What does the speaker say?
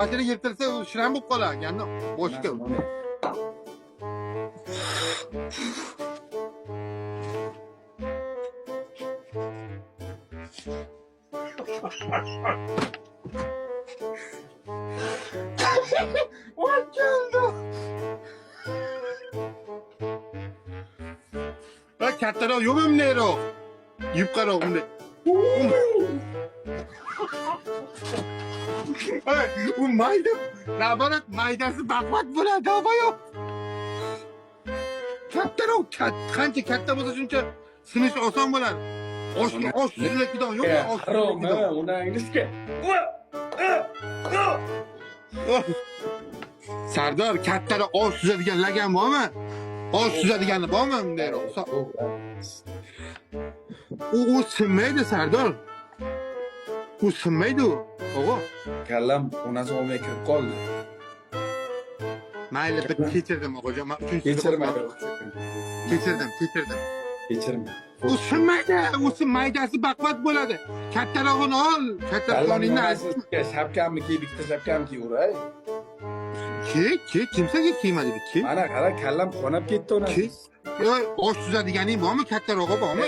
Başını yırtırsa shiram bo'lib qolar. Yani boshqa. Voy keldi. Bak kattaroq yo'q bunday. Yupqaroq bunday. Bu mayda, nabarat maydasi baqvat bo'ladi, yo'q. Kattaroq, qancha katta bo'lsa shuncha sinish oson bo'ladi. Osh suziladigan yo'q, osh suziladigan. Uni anglishga. Sardor, kattaroq osh suzadigan lagan bormi? Osh suzadigani bormi bundayroq? U sinmaydi, Sardor. U sinmaydi u. O'g'o. Kallam onasi olmay kirib qoldi. Mayli, bir kechirdim o'g'ojon. Men uchinchi Kechirmaydi. Kechirdim. Kechirma. U sinmaydi, u maydasi baqvat bo'ladi. Kattarog'ini ol, kattarog'ingni ayt. Shapkamni kiy, bitta shapkamni kiy uray. Kimsaga kiymadi ki? Mana qara, kallam qonab ketdi ona. Osh suzadiganing bormi? Kattarog'i bormi?